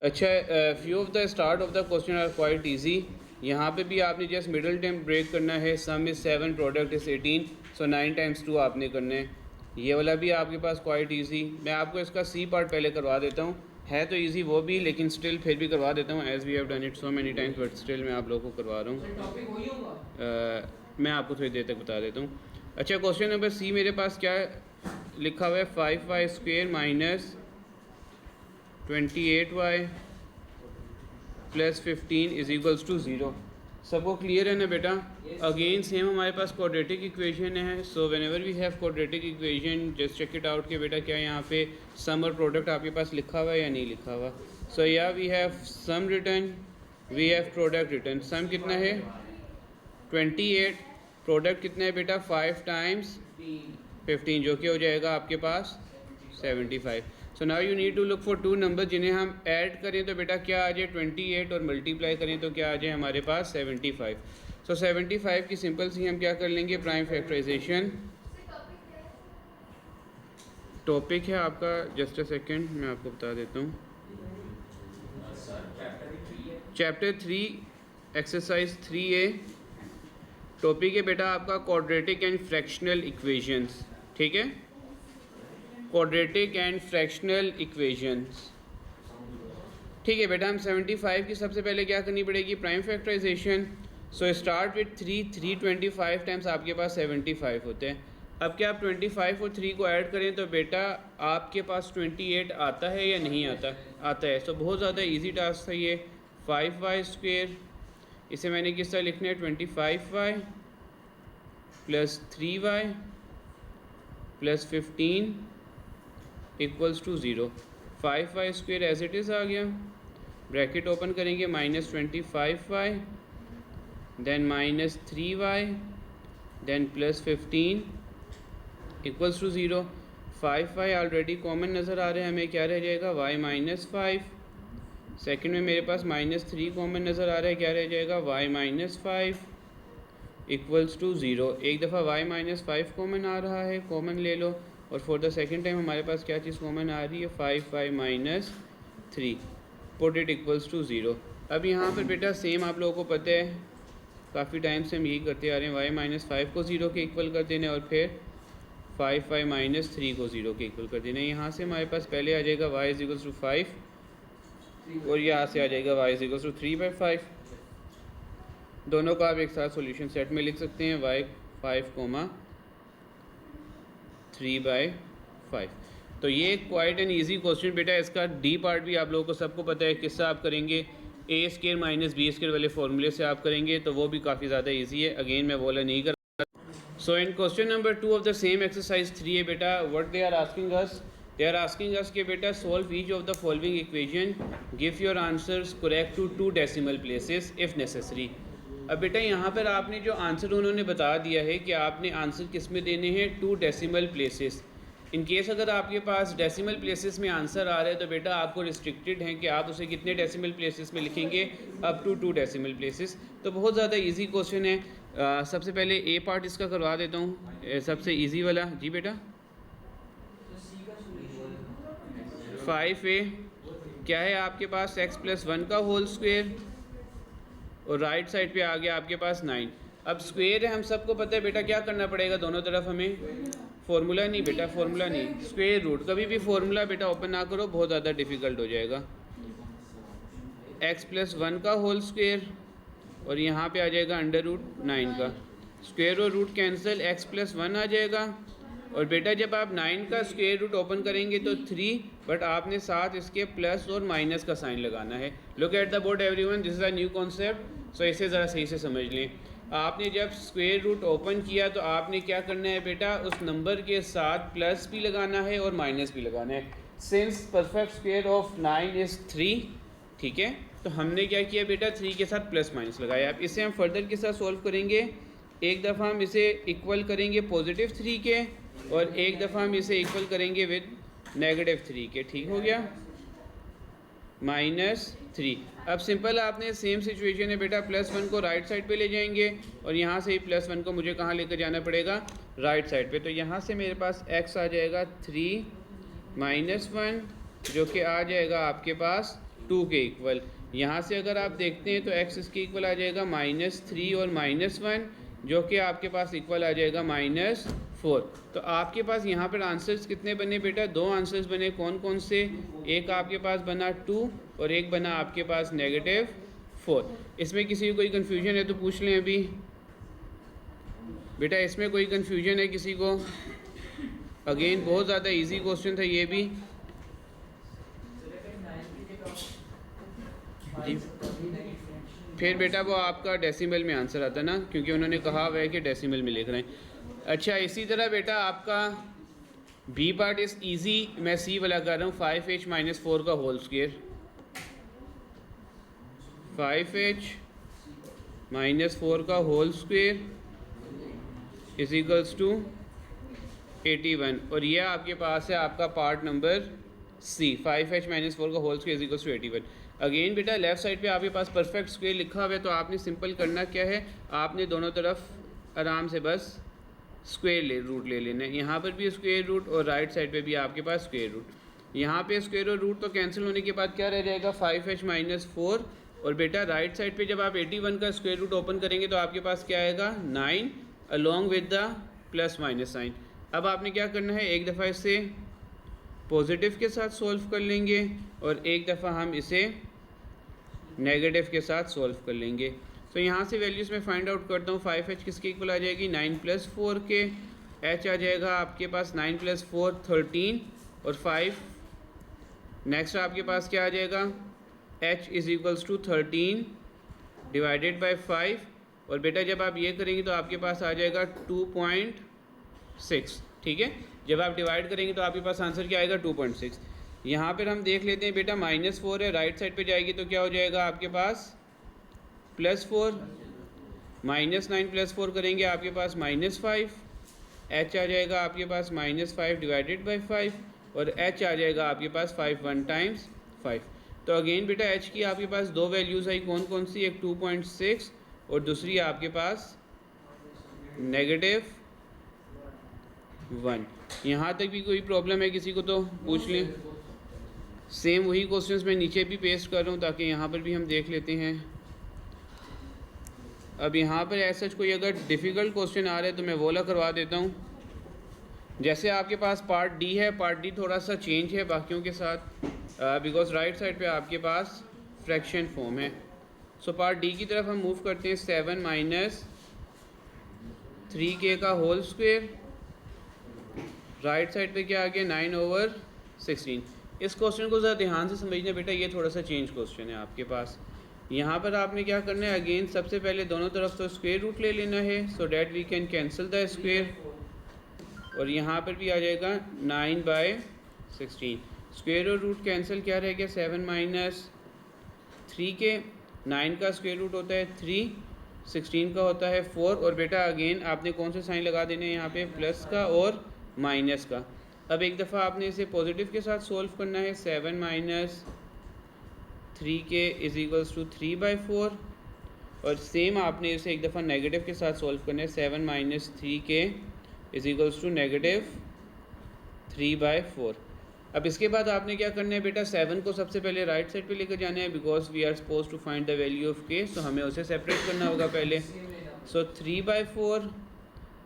अच्छा, few of the start of the question are quite easy. यहाँ पे भी आपने जस्ट मिडल टर्म ब्रेक करना है। सम is 7, product is 18, so 9 times 2 आपने करने हैं। ये वाला भी आपके पास क्वाइट इजी। मैं आपको इसका सी पार्ट पहले करवा देता हूँ। है तो इजी वो भी, लेकिन स्टिल फिर भी करवा देता हूँ, as we have done it so many times, but still मैं आप लोगों को करवा रहा हूँ। मैं आपको थोड़ी देर तक बता देता हूँ। अच्छा, क्वेश्चन नंबर सी मेरे पास क्या लिखा हुआ है, 5y square minus 28y plus 15 is equals to 0। सबको क्लियर है ना बेटा? अगेन सेम हमारे पास क्वाड्रेटिक इक्वेशन है। So whenever we have quadratic equation just check it out कि बेटा क्या यहाँ पे सम और प्रोडक्ट आपके पास लिखा हुआ है या नहीं लिखा हुआ। सो या we have some return, we have product return. Sum कितना है 28, प्रोडक्ट कितना है बेटा 5 टाइम्स 15, जो कि हो जाएगा आपके पास 75। So now you need to look for two number जिन्हें हम ऐड करें तो बेटा क्या आ जाए 28, और मल्टीप्लाई करें तो क्या आ जाए हमारे पास 75। सो 75 की सिंपल सी हम क्या कर लेंगे, प्राइम फैक्टराइजेशन। टॉपिक है आपका, जस्ट अ सेकेंड मैं आपको बता देता हूँ। Chapter 3 exercise 3A। टॉपिक है बेटा आपका क्वाड्रेटिक एंड फ्रैक्शनल इक्वेशंस। ठीक है, क्वाड्रेटिक एंड फ्रैक्शनल इक्वेशंस। ठीक है बेटा, हम 75 की सबसे पहले क्या करनी पड़ेगी, prime factorisation. So start with 325 times आपके पास 75 होते हैं। अब क्या आप 25 और 3 को ऐड करें तो बेटा आपके पास 28 आता है या नहीं आता? आता है। सो बहुत ज़्यादा इजी टास्क था ये। 5y स्क्वेयर, इसे मैंने किस तरह लिखना है, 25y plus 3y plus 15 equals to 0। 5y square as it is आ गया, ब्रैकेट ओपन करेंगे, minus 25y then minus 3y then plus 15 equals to 0। 5y already common नज़र आ रहा है, हमें क्या रह जाएगा y माइनस 5। सेकेंड में मेरे पास माइनस 3 कॉमन नज़र आ रहा है, क्या रह जाएगा y माइनस 5 इक्वल्स टू 0। एक दफ़ा y माइनस 5 कॉमन आ रहा है, कॉमन ले लो। और फॉर द सेकेंड टाइम हमारे पास क्या चीज़ कॉमन आ रही है, 5y minus 3, put it equals to 0। अब यहाँ पर बेटा सेम आप लोगों को पता है, काफ़ी टाइम से हम यही करते आ रहे हैं, y माइनस 5 को 0 के इक्वल कर देना और फिर 5y माइनस 3 को 0 के इक्वल कर देना। यहाँ से हमारे पास पहले आ जाएगा y इज इक्वल्स टू 5 और यहाँ से आ जाएगा y इज इक्वल्स टू 3/5। दोनों का आप एक साथ सॉल्यूशन सेट में लिख सकते हैं, y 5 कोमा 3/5। तो ये क्वाइट एन ईजी क्वेश्चन बेटा। इसका डी पार्ट भी आप लोगों को सबको पता है, किससे आप करेंगे, ए स्केयर माइनस बी स्केयर वाले फॉर्मूले से आप करेंगे, तो वो भी काफ़ी ज़्यादा ईजी है। अगेन मैं बोला नहीं कर। So in question number 2 of the same exercise 3A बेटा, what they are asking us, they are asking us के बेटा solve each of the following equation, give your answers correct to 2 decimal places if necessary. अब बेटा यहाँ पर आपने जो answer उन्होंने बता दिया है कि आपने आंसर किस में देने हैं, 2 डेसिमल प्लेसेस। इन केस अगर आपके पास डेसिमल प्लेसेस में आंसर आ रहा है तो बेटा आपको रिस्ट्रिक्टेड हैं कि आप उसे कितने डेसिमल प्लेसेस में लिखेंगे, अप टू 2 डेसिमल प्लेसेस। तो बहुत ज़्यादा इजी क्वेश्चन है। सबसे पहले ए पार्ट इसका करवा देता हूँ, सबसे इजी वाला। जी बेटा, 5A क्या है आपके पास, x प्लस 1 का होल स्क्वेयर, और राइट साइड पे आ गया आपके पास 9। अब स्क्वेयर है, हम सबको पता है बेटा क्या करना पड़ेगा दोनों तरफ हमें, फॉर्मूला नहीं बेटा, फॉर्मूला नहीं, स्क्वेयर रूट। कभी भी फॉर्मूला बेटा ओपन ना करो, बहुत ज़्यादा डिफ़िकल्ट हो जाएगा। x प्लस 1 का होल स्क्वेयर और यहाँ पे आ जाएगा अंडर रूट 9 का, स्क्वेयर और रूट कैंसिल, x प्लस 1 आ जाएगा। और बेटा जब आप 9 का स्क्वेयर रूट ओपन करेंगे तो 3, बट आपने साथ इसके प्लस और माइनस का साइन लगाना है। Look at the board everyone, this is a new concept, so इसे ज़रा सही से समझ लें। आपने जब स्क्वेयर रूट ओपन किया तो आपने क्या करना है बेटा, उस नंबर के साथ प्लस भी लगाना है और माइनस भी लगाना है। Since perfect square of 9 is 3, ठीक है, तो हमने क्या किया बेटा, 3 के साथ प्लस माइनस लगाया। अब इसे हम फर्दर के साथ सॉल्व करेंगे। एक दफ़ा हम इसे इक्वल करेंगे पॉजिटिव 3 के, और एक दफ़ा हम इसे इक्वल करेंगे विद नेगेटिव 3 के। ठीक हो गया, -3। अब सिंपल आपने सेम सिचुएशन है बेटा, +1 को राइट साइड पे ले जाएंगे और यहाँ से ही +1 को मुझे कहाँ लेकर जाना पड़ेगा, राइट साइड पे। तो यहाँ से मेरे पास x आ जाएगा 3 - 1, जो कि आ जाएगा आपके पास 2 के इक्वल। यहाँ से अगर आप देखते हैं तो x इसके इक्वल आ जाएगा -3 और -1, जो कि आपके पास इक्वल आ जाएगा -4। तो आपके पास यहाँ पर आंसर्स कितने बने बेटा? 2 आंसर्स बने। कौन कौन से? एक आपके पास बना 2 और एक बना आपके पास -4। इसमें किसी को कोई कन्फ्यूजन है तो पूछ लें अभी बेटा। इसमें कोई कन्फ्यूजन है किसी को? अगेन बहुत ज़्यादा इजी क्वेश्चन था ये भी जी। फिर बेटा वो आपका डेसिमल में आंसर आता ना, क्योंकि उन्होंने कहा हुआ है कि डेसिमल में लिख रहे हैं। अच्छा, इसी तरह बेटा आपका बी पार्ट इस इजी, मैं सी वाला कर रहा हूँ। 5h - 4 का होल स्क्वायर, 5h - 4 का whole square is equals to 81। और ये आपके पास है आपका पार्ट नंबर सी, 5h - 4 का whole square is equals to 81। Again बेटा लेफ्ट साइड पे आपके पास परफेक्ट स्क्वायर लिखा हुआ है, तो आपने सिंपल करना क्या है, आपने दोनों तरफ आराम से बस स्क्वायर रूट ले लेना है। यहाँ पर भी स्क्वायर रूट और राइट साइड पे भी आपके पास स्क्वायर रूट। यहाँ पे स्क्वायर और रूट तो कैंसिल होने के बाद क्या रह जाएगा? 5h - 4। और बेटा राइट साइड पे जब आप 81 का स्क्वायर रूट ओपन करेंगे तो आपके पास क्या आएगा? 9 along with the plus minus sign. अब आपने क्या करना है, एक दफ़ा इसे पॉजिटिव के साथ सॉल्व कर लेंगे और एक दफ़ा हम इसे नेगेटिव के साथ सॉल्व कर लेंगे। तो यहाँ से वैल्यूज़ में फाइंड आउट करता हूँ। 5h किसके इक्वल आ जाएगी? 9 + 4 के। h आ जाएगा आपके पास 9 + 4 13 और 5। नेक्स्ट आपके पास क्या आ जाएगा? h is equals to 13 divided by 5। और बेटा जब आप ये करेंगे तो आपके पास आ जाएगा 2.6। ठीक है, जब आप डिवाइड करेंगे तो आपके पास आंसर क्या आएगा? 2.6। यहाँ पर हम देख लेते हैं बेटा, -4 है, राइट साइड पे जाएगी तो क्या हो जाएगा आपके पास? +4। -9 + 4 करेंगे आपके पास -5। h आ जाएगा आपके पास -5 डिवाइडेड बाई 5 और h आ जाएगा आपके पास 5 1 टाइम्स 5। तो अगेन बेटा h की आपके पास दो वैल्यूज़ आई, कौन कौन सी? एक 2.6 और दूसरी आपके पास -1। यहाँ तक भी कोई प्रॉब्लम है किसी को तो पूछ लें। सेम वही क्वेश्चंस मैं नीचे भी पेस्ट कर रहा हूँ ताकि यहाँ पर भी हम देख लेते हैं। अब यहाँ पर ऐसा कोई अगर डिफ़िकल्ट क्वेश्चन आ रहा है तो मैं वो वाला करवा देता हूँ। जैसे आपके पास पार्ट डी है, पार्ट डी थोड़ा सा चेंज है बाकियों के साथ, बिकॉज राइट साइड पे आपके पास फ्रैक्शन फॉर्म है। सो पार्ट डी की तरफ हम मूव करते हैं। 7 - 3k का होल स्क्वायर, राइट साइड पे क्या आ गया? 9/16। इस क्वेश्चन को ज़रा ध्यान से समझना बेटा, ये थोड़ा सा चेंज क्वेश्चन है आपके पास। यहाँ पर आपने क्या करना है, अगेन सबसे पहले दोनों तरफ तो स्क्वायर रूट ले लेना है so that we can cancel the square. और यहाँ पर भी आ जाएगा 9/16। स्क्वायर और रूट कैंसिल क्या रह गया? 7 - 3k। 9 का स्क्वायर रूट होता है 3, 16 का होता है 4। और बेटा अगेन आपने कौन से साइन लगा देने हैं यहाँ पे? प्लस का और माइनस का। अब एक दफ़ा आपने इसे पॉजिटिव के साथ सोल्व करना है। 7 - 3k इज इक्वल्स टू 3/4। और सेम आपने इसे एक दफ़ा नेगेटिव के साथ सोल्व करना है। 7 - 3k इज इक्वल्स टू -3/4। अब इसके बाद आपने क्या करना है बेटा? 7 को सबसे पहले राइट साइड पे लेकर जाना है, because we are suppose to find the value of k, so हमें उसे सेपरेट करना होगा पहले। सो 3/4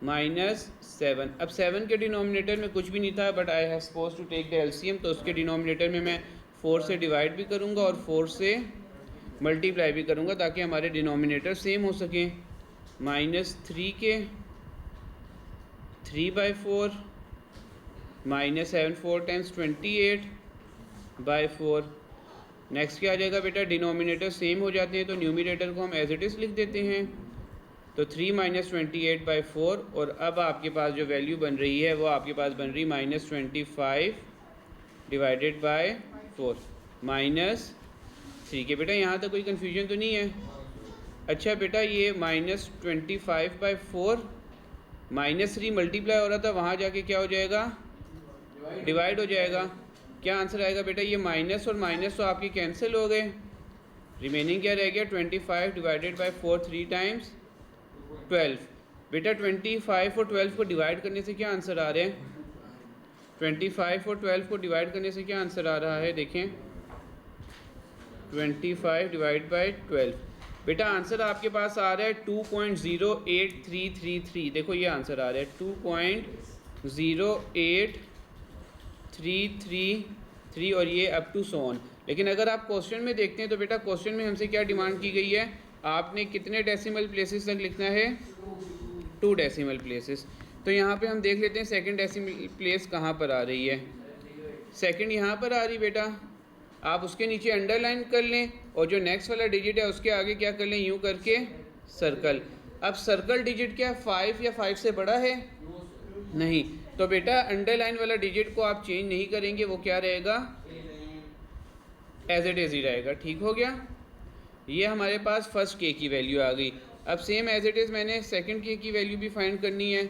-7। अब 7 के डिनोमिनेटर में कुछ भी नहीं था, but I have suppose to take the LCM, तो उसके डिनोमिनेटर में मैं 4 से डिवाइड भी करूँगा और 4 से मल्टीप्लाई भी करूँगा ताकि हमारे डिनोमिनेटर सेम हो सकें। -3k 3/4 -7 4 times 28/4। नेक्स्ट क्या आ जाएगा बेटा? डिनोमिनेटर सेम हो जाते हैं तो न्यूमिनेटर को हम एज इट इज़ लिख देते हैं। तो 3 - 28/4। और अब आपके पास जो वैल्यू बन रही है वो आपके पास बन रही -25 डिवाइडेड बाय 4 -3 के। बेटा यहाँ तक कोई कन्फ्यूजन तो नहीं है? अच्छा बेटा, ये -25/4 -3 मल्टीप्लाई हो रहा था, वहाँ जाके क्या हो जाएगा? डिवाइड हो जाएगा। क्या आंसर आएगा बेटा? ये माइनस और माइनस तो आपके कैंसिल हो गए, रिमेनिंग क्या रह गया? 25 डिवाइडेड बाई 4 3 टाइम्स 12। बेटा 25 और 12 को डिवाइड करने से क्या आंसर आ रहे हैं? 25 और 12 को डिवाइड करने से क्या आंसर आ रहा है? देखें 25 डिवाइड बाई 12। बेटा आंसर आपके पास आ रहा है 2.08333। देखो ये आंसर आ रहा है 2.08333 और ये अप टू सो ऑन। लेकिन अगर आप क्वेश्चन में देखते हैं तो बेटा क्वेश्चन में हमसे क्या डिमांड की गई है, आपने कितने डेसिमल प्लेसेस तक लिखना है, 2 डेसिमल प्लेसेस। तो यहाँ पे हम देख लेते हैं सेकंड डेसिमल प्लेस कहाँ पर आ रही है। सेकंड यहाँ पर आ रही बेटा, आप उसके नीचे अंडरलाइन कर लें और जो नेक्स्ट वाला डिजिट है उसके आगे क्या कर लें, यूँ करके सर्कल। अब सर्कल डिजिट क्या 5 या 5 से बड़ा है, नहीं, तो बेटा अंडरलाइन वाला डिजिट को आप चेंज नहीं करेंगे, वो क्या रहेगा, एज इट इज़ ही रहेगा। ठीक हो गया, ये हमारे पास फर्स्ट के की वैल्यू आ गई। अब सेम एज इट इज़ मैंने सेकंड के की वैल्यू भी फाइंड करनी है,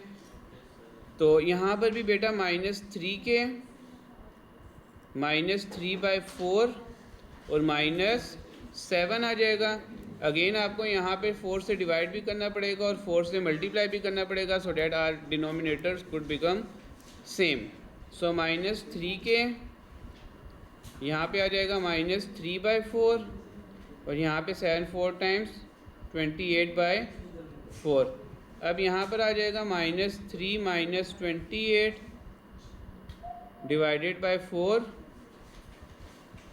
तो यहाँ पर भी बेटा -3 के -3/4 और -7 आ जाएगा। अगेन आपको यहाँ पे 4 से डिवाइड भी करना पड़ेगा और 4 से मल्टीप्लाई भी करना पड़ेगा, so that are denominators could become same. So -3 के यहाँ पे आ जाएगा -3/4 और यहाँ पे 7 4 टाइम्स 28/4। अब यहाँ पर आ जाएगा -3 -28 डिवाइडेड बाय 4।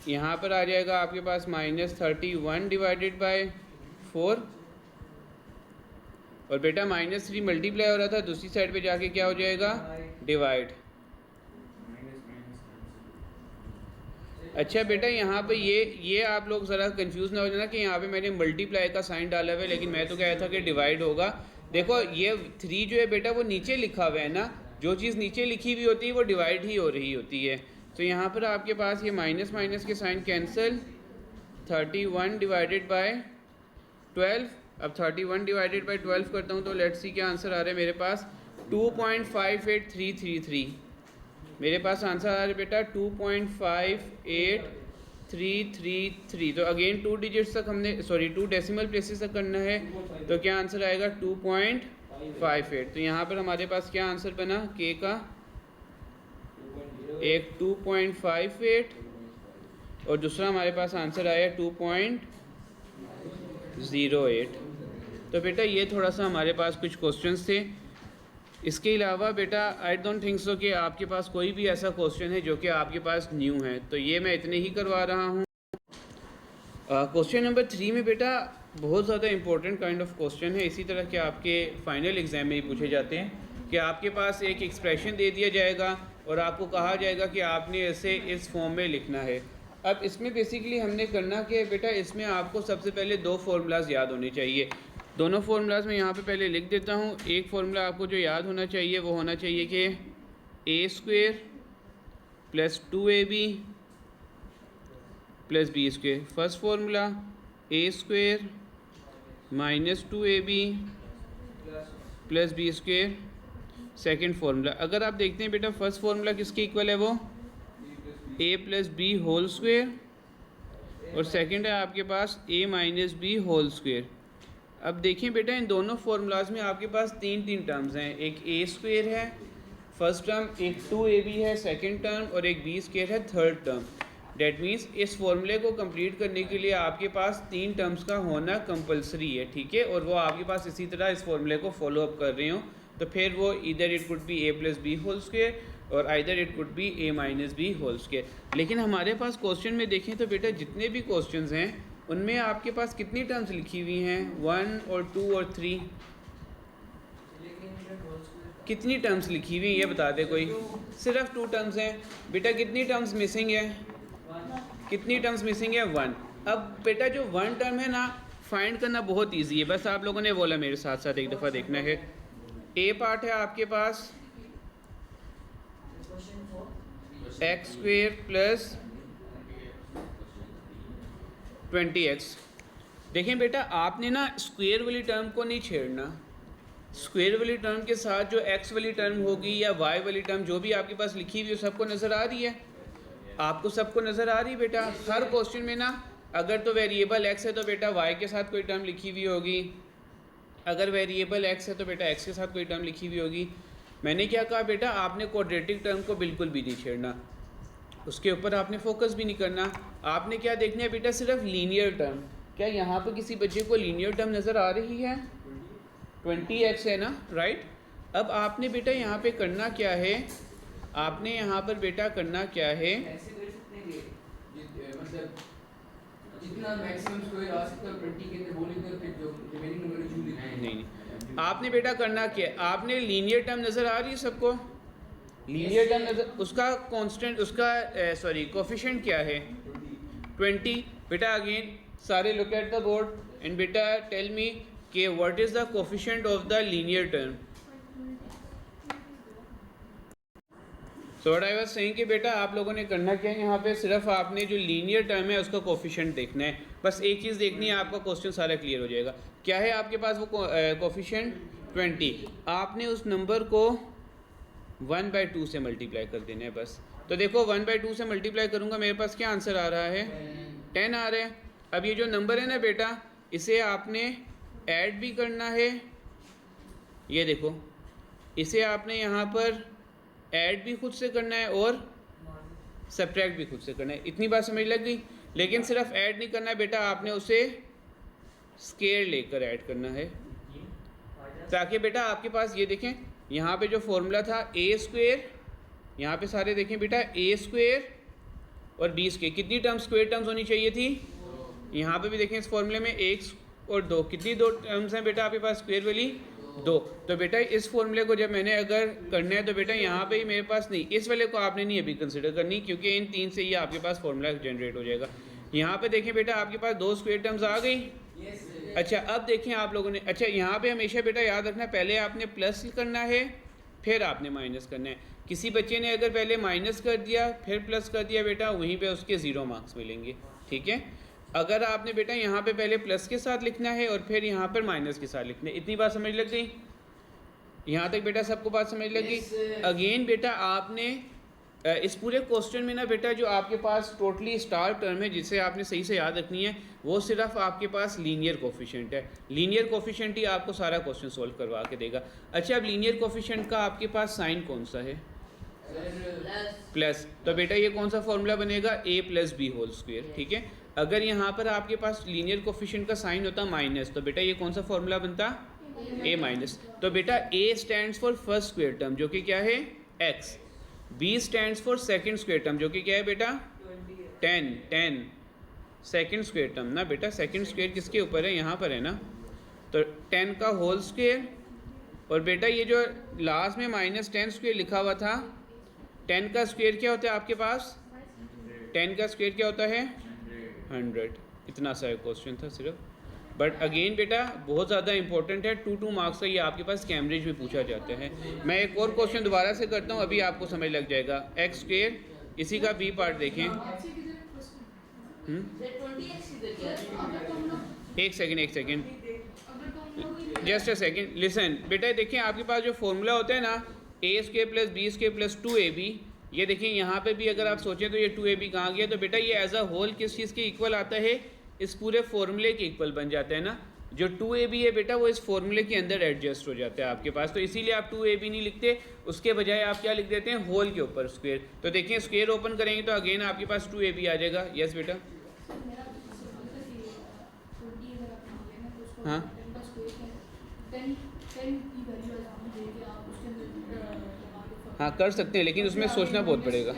यहाँ पर आ जाएगा आपके पास -31 डिवाइडेड बाय 4 और बेटा -3 मल्टीप्लाई हो रहा था, दूसरी साइड पे जाके क्या हो जाएगा, डिवाइड। अच्छा बेटा यहाँ पे ये आप लोग ज़रा कंफ्यूज ना हो जाना कि यहाँ पे मैंने मल्टीप्लाई का साइन डाला हुआ है, लेकिन मैं तो कह रहा था कि डिवाइड होगा। देखो ये 3 जो है बेटा वो नीचे लिखा हुआ है ना, जो चीज़ नीचे लिखी हुई होती है वो डिवाइड ही हो रही होती है। तो यहाँ पर आपके पास ये माइनस माइनस के साइन कैंसिल, 31 डिवाइडेड बाय 12। अब 31 डिवाइडेड बाय 12 करता हूँ तो लेट्स सी क्या आंसर आ रहा है मेरे पास, 2.58333। मेरे पास आंसर आ रहा है बेटा 2.58333। तो अगेन 2 डिजिट्स तक हमने 2 डेसिमल प्लेसेस तक करना है, तो क्या आंसर आएगा 2.58। तो यहाँ पर हमारे पास क्या आंसर बना के का, एक 2.58 और दूसरा हमारे पास आंसर आया 2.08। तो बेटा ये थोड़ा सा हमारे पास कुछ क्वेश्चंस थे। इसके अलावा बेटा आई डोंट थिंक सो कि आपके पास कोई भी ऐसा क्वेश्चन है जो कि आपके पास न्यू है, तो ये मैं इतने ही करवा रहा हूँ। क्वेश्चन नंबर 3 में बेटा बहुत ज़्यादा इंपॉर्टेंट काइंड ऑफ क्वेश्चन है, इसी तरह के आपके फाइनल एग्जाम में ही पूछे जाते हैं कि आपके पास एक एक्सप्रेशन दे दिया जाएगा और आपको कहा जाएगा कि आपने इसे इस फॉर्म में लिखना है। अब इसमें बेसिकली हमने करना कि बेटा इसमें आपको सबसे पहले 2 फार्मूलाज याद होने चाहिए। दोनों फार्मूलाज मैं यहाँ पे पहले लिख देता हूँ। एक फार्मूला आपको जो याद होना चाहिए वो होना चाहिए कि a² + 2ab + b²। First formula a² - 2ab + b²। Second formula अगर आप देखते हैं बेटा फर्स्ट फार्मूला किसके इक्वल है, वो a + b होल स्क्वायर और सेकंड है आपके पास a - b होल स्क्वायर। अब देखिए बेटा इन दोनों फार्मूलाज में आपके पास 3 टर्म्स हैं, एक a² है फर्स्ट टर्म, एक 2ab है सेकंड टर्म और एक b² है थर्ड टर्म। डेट मीन्स इस फॉर्मूले को कंप्लीट करने के लिए आपके पास 3 टर्म्स का होना कंपलसरी है, ठीक है, और वो आपके पास इसी तरह इस फॉर्मूले को फॉलो अप कर रहे हो, तो फिर वो इधर it could be a + b whole square और either it could be a - b whole square. लेकिन हमारे पास क्वेश्चन में देखें तो बेटा जितने भी क्वेश्चंस हैं उनमें आपके पास कितनी टर्म्स लिखी हुई हैं, 1 और 2 और 3, कितनी टर्म्स लिखी हुई हैं ये बता दे कोई। सिर्फ 2 टर्म्स हैं बेटा, कितनी टर्म्स मिसिंग है, कितनी टर्म्स मिसिंग है, 1। अब बेटा जो 1 टर्म है ना फाइंड करना बहुत ईजी है, बस आप लोगों ने बोला मेरे साथ साथ एक दफ़ा देखना है। ए पार्ट है आपके पास x² + 20x। देखें बेटा आपने ना स्क्वायर वाली टर्म को नहीं छेड़ना, स्क्वायर वाली टर्म के साथ जो x वाली टर्म होगी या y वाली टर्म जो भी आपके पास लिखी हुई है सबको नज़र आ रही है, आपको सबको नज़र आ रही है बेटा। हर क्वेश्चन में ना अगर तो वेरिएबल x है तो बेटा y के साथ कोई टर्म लिखी हुई होगी, अगर वेरिएबल x है तो बेटा x के साथ कोई टर्म लिखी हुई होगी। मैंने क्या कहा बेटा, आपने क्वाड्रेटिक टर्म को बिल्कुल भी नहीं छेड़ना। उसके ऊपर आपने फोकस भी नहीं करना। आपने क्या देखना है बेटा, सिर्फ लीनियर टर्म। क्या यहाँ पर किसी बच्चे को लीनियर टर्म नज़र आ रही है? 20x है ना, राइट। अब आपने बेटा यहाँ पे करना क्या है, आपने यहाँ पर बेटा करना क्या है, मतलब जितना मैक्सिमम स्क्वायर आ सकता है 20 के अंदर वो लिखना, फिर जो रिमेनिंग नंबर जो लिखना है। नहीं, आपने बेटा करना क्या, आपने लीनियर टर्म नज़र आ रही है सबको? लीनियर टर्म नज़र, उसका कांस्टेंट, उसका सॉरी कोफिशिएंट क्या है? 20। बेटा अगेन सारे look at the board and बेटा टेल मी कि what is the coefficient of the linear term. So what I was saying कि बेटा आप लोगों ने करना क्या है, यहाँ पे सिर्फ आपने जो लीनियर टर्म है उसका कोफिशिएंट देखना है। बस एक चीज़ देखनी है, आपका क्वेश्चन सारा क्लियर हो जाएगा। क्या है आपके पास वो कोफिशिएंट? 20। आपने उस नंबर को 1/2 से मल्टीप्लाई कर देना है बस। तो देखो 1/2 से मल्टीप्लाई करूँगा, मेरे पास क्या आंसर आ रहा है? 10 आ रहा है। अब ये जो नंबर है ना बेटा, इसे आपने ऐड भी करना है, ये देखो इसे आपने यहाँ पर ऐड भी खुद से करना है और सब्ट्रैक्ट भी खुद से करना है। इतनी बात समझ लग गई? लेकिन सिर्फ ऐड नहीं करना है बेटा, आपने उसे स्क्वायर लेकर ऐड करना है, ताकि बेटा आपके पास ये देखें यहाँ पे जो फॉर्मूला था a², यहाँ पे सारे देखें बेटा a² और b², कितनी टर्म्स स्क्वायर टर्म्स होनी चाहिए थी? यहाँ पे भी देखें इस फॉर्मूले में 1 और 2, कितनी 2 टर्म्स हैं बेटा आपके पास स्क्वायर वाली? 2। तो बेटा इस फॉर्मूले को जब मैंने अगर करना है तो बेटा यहाँ पे ही मेरे पास नहीं, इस वाले को आपने नहीं अभी कंसिडर करनी, क्योंकि इन 3 से ही आपके पास फॉर्मूला जनरेट हो जाएगा। यहाँ पे देखें बेटा आपके पास 2 स्क्वायर टर्म्स आ गई। अच्छा अब देखें आप लोगों ने, अच्छा यहाँ पे हमेशा बेटा याद रखना, पहले आपने प्लस करना है फिर आपने माइनस करना है। किसी बच्चे ने अगर पहले माइनस कर दिया फिर प्लस कर दिया बेटा, वहीं पे उसके 0 मार्क्स मिलेंगे, ठीक है। अगर आपने बेटा यहाँ पे पहले प्लस के साथ लिखना है और फिर यहाँ पर माइनस के साथ लिखना है। इतनी बात समझ लग गई? यहाँ तक बेटा सबको बात समझ लग गई? अगेन बेटा आपने इस पूरे क्वेश्चन में ना बेटा जो आपके पास टोटली स्टार टर्म है जिसे आपने सही से याद रखनी है, वो सिर्फ आपके पास लीनियर कोफिशिएंट है। लीनियर कोफिशिएंट ही आपको सारा क्वेश्चन सोल्व करवा के देगा। अच्छा अब लीनियर कोफिशिएंट का आपके पास साइन कौन सा है? प्लस। तो बेटा ये कौन सा फॉर्मूला बनेगा? a+b², ठीक है। अगर यहाँ पर आपके पास लीनियर कोफिशिएंट का साइन होता माइनस, तो बेटा ये कौन सा फॉर्मूला बनता? a-। तो बेटा a stands for first square term जो कि क्या है? x। b stands for second square term जो कि क्या है बेटा? 10 सेकंड स्क्वायर टर्म ना बेटा, सेकंड स्क्वायर किसके ऊपर है? यहाँ पर है ना। तो 10 का होल स्क्वायर, और बेटा ये जो लास्ट में -10² लिखा हुआ था, 10 का स्क्वायर क्या होता है आपके पास? 10 का स्क्वायर क्या होता है? 100। इतना सा क्वेश्चन था सिर्फ, बट अगेन बेटा बहुत ज़्यादा इंपॉर्टेंट है, 2 मार्क्स का ये आपके पास कैम्ब्रिज में पूछा जाता है। मैं एक और क्वेश्चन दोबारा से करता हूँ, अभी आपको समझ लग जाएगा। x², इसी का b पार्ट देखें। एक second just a second, listen बेटा। देखिए आपके पास जो फॉर्मूला होता है ना, a² + b² + 2ab, ये देखिए यहाँ पे भी अगर आप सोचें तो ये 2ab कहाँ गया? तो बेटा ये एज अ होल किस चीज़ के इक्वल आता है? इस पूरे फॉर्मूले के इक्वल बन जाता है ना। जो 2ab है बेटा वो इस फॉर्मूले के अंदर एडजस्ट हो जाता है आपके पास, तो इसीलिए आप 2ab नहीं लिखते, उसके बजाय आप क्या लिख देते हैं? होल के ऊपर स्क्वायर। तो देखिए स्क्वायर ओपन करेंगे तो अगेन आपके पास 2ab आ जाएगा। यस बेटा, हाँ हाँ कर सकते हैं, लेकिन उसमें सोचना बहुत पड़ेगा।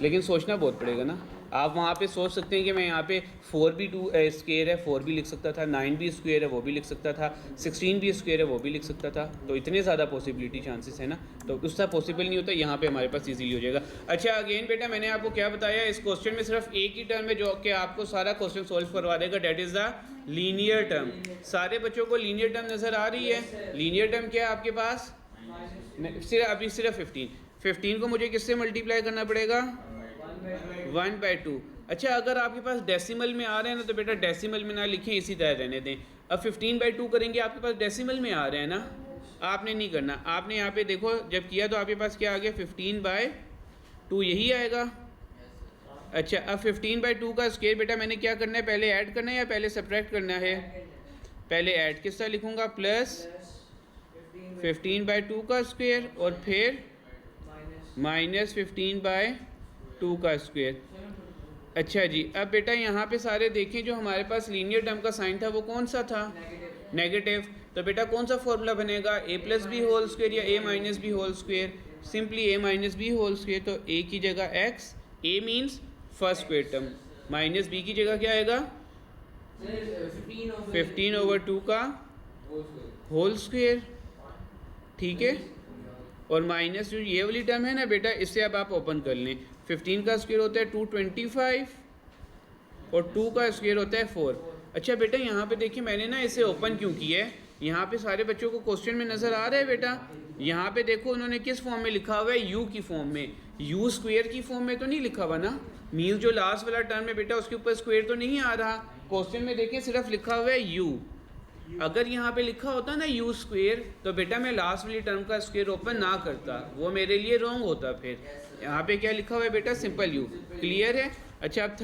लेकिन सोचना बहुत पड़ेगा ना। आप वहाँ पे सोच सकते हैं कि मैं यहाँ पे 4b स्क्वायर है 4 भी लिख सकता था, 9b स्क्वायर है वो भी लिख सकता था, 16b स्क्वायर है वो भी लिख सकता था। तो इतने ज़्यादा पॉसिबिलिटी चांसेस है ना, तो उसका पॉसिबल नहीं होता। यहाँ पे हमारे पास इजीली हो जाएगा। अच्छा अगेन बेटा मैंने आपको क्या बताया, इस क्वेश्चन में सिर्फ एक ही टर्म है जो कि आपको सारा क्वेश्चन सोल्व करवा देगा, that is the linear term. सारे बच्चों को लीनियर टर्म नज़र आ रही है? लीनियर टर्म क्या है आपके पास? अभी सिर्फ 15 को मुझे किससे मल्टीप्लाई करना पड़ेगा? 1/2। अच्छा अगर आपके पास डेसिमल में आ रहे हैं ना, तो बेटा डेसिमल में ना लिखें, इसी तरह रहने दें। अब 15/2 करेंगे, आपके पास डेसिमल में आ रहे हैं ना, आपने नहीं करना। आपने यहाँ पे देखो जब किया तो आपके पास क्या आ गया? 15/2 यही आएगा। अच्छा अब 15/2 का स्क्वायर बेटा मैंने क्या करना है? पहले ऐड करना है या पहले सब्ट्रैक्ट करना है? पहले ऐड किस तरह लिखूँगा? प्लस 15/2 का स्क्वायर और फिर -15/2 2 का स्क्वायर। अच्छा जी, अब बेटा यहाँ पे सारे देखें, जो हमारे पास लीनियर टर्म का साइन था वो कौन सा था? नेगेटिव। तो बेटा कौन सा फॉर्मूला बनेगा? A plus B whole square या A minus B whole square? Simply A minus B whole square. तो ए की जगह X, A means first square term, minus B की जगह क्या आएगा? 15/2 का होल स्क्वायर। ठीक है, और माइनस जो ये वाली टर्म है ना बेटा, इससे अब आप ओपन कर लें। 15 का स्क्वायर होता है 225 और 2 का स्क्वायर होता है 4। अच्छा बेटा यहाँ पे देखिए मैंने ना इसे ओपन क्यों किया है, यहाँ पे सारे बच्चों को क्वेश्चन में नज़र आ रहा है बेटा। यहाँ पे देखो उन्होंने किस फॉर्म में लिखा हुआ है? यू की फॉर्म में। यू स्क्वायर की फॉर्म में तो नहीं लिखा हुआ ना, मीन जो लास्ट वाला टर्म है बेटा उसके ऊपर स्क्वायर तो नहीं आ रहा। क्वेश्चन में देखिए सिर्फ लिखा हुआ है यू। अगर यहाँ पे लिखा होता ना यू स्क्वायर, तो बेटा मैं लास्ट वाली टर्म का स्क्वायर ओपन ना करता, वो मेरे लिए रॉन्ग होता। फिर यहाँ पे क्या लिखा हुआ है बेटा? Simple you. क्लियर है? अच्छा अब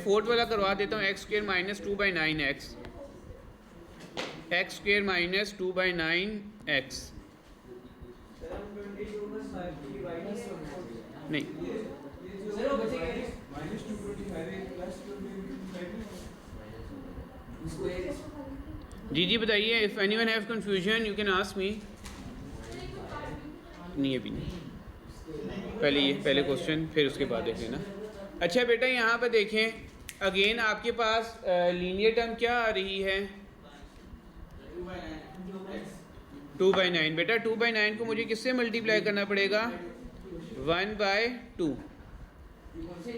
फोर्थ वाला करवा देता हूँ। X square minus 2/9 x, x square minus 2/9 x. नहीं जी बताइए। If anyone have confusion you can ask me. नहीं अभी नहीं, पहले क्वेश्चन फिर उसके बाद देख लेना। अच्छा बेटा यहाँ पर देखें, अगेन आपके पास लीनियर टर्म क्या आ रही है? 2/9। बेटा 2/9 को मुझे किससे मल्टीप्लाई करना पड़ेगा? 1/2।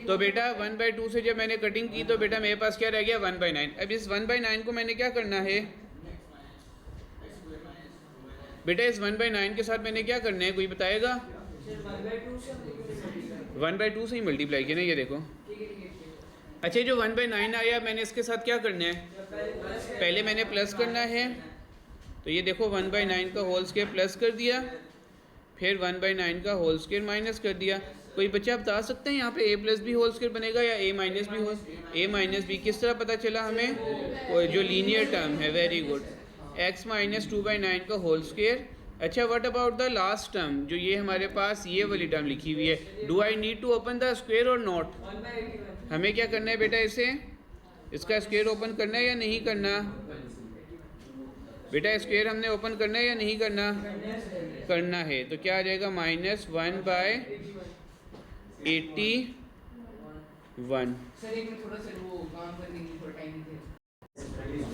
तो बेटा 1/2 से जब मैंने कटिंग की तो बेटा मेरे पास क्या रह गया? 1/9। अब इस 1/9 को मैंने क्या करना है बेटा? इस 1/9 के साथ मैंने क्या करना है, कोई बताएगा? 1/2 से ही मल्टीप्लाई किया ना, ये देखो। अच्छा जो 1/9 आया मैंने इसके साथ क्या करना है? पहले मैंने प्लस करना है, तो ये देखो 1/9 का होल स्क्वायर प्लस कर दिया, फिर 1/9 का होल स्क्वायर माइनस कर दिया। कोई बच्चा बता सकते हैं यहाँ पे ए प्लस बी होल स्क्वायर बनेगा या A minus B whole? A minus B किस तरह पता चला हमें? जो लीनियर टर्म है, वेरी गुड, एक्स माइनस 2/9 का होल स्क्वायर। अच्छा what about the last term, जो ये हमारे पास ये वाली टर्म लिखी हुई है? Do I need to open the square or not? हमें क्या करना है बेटा? इसे, इसका स्क्वायर ओपन करना है या नहीं करना? बेटा स्क्वायर हमने ओपन करना है या नहीं करना? करना है। तो क्या आ जाएगा? -1/81।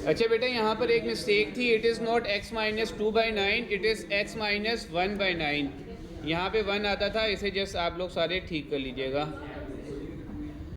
अच्छा बेटा यहाँ पर एक मिस्टेक थी, it is not x minus 2/9, it is x minus 1/9। यहाँ पे 1 आता था, इसे जस्ट आप लोग सारे ठीक कर लीजिएगा।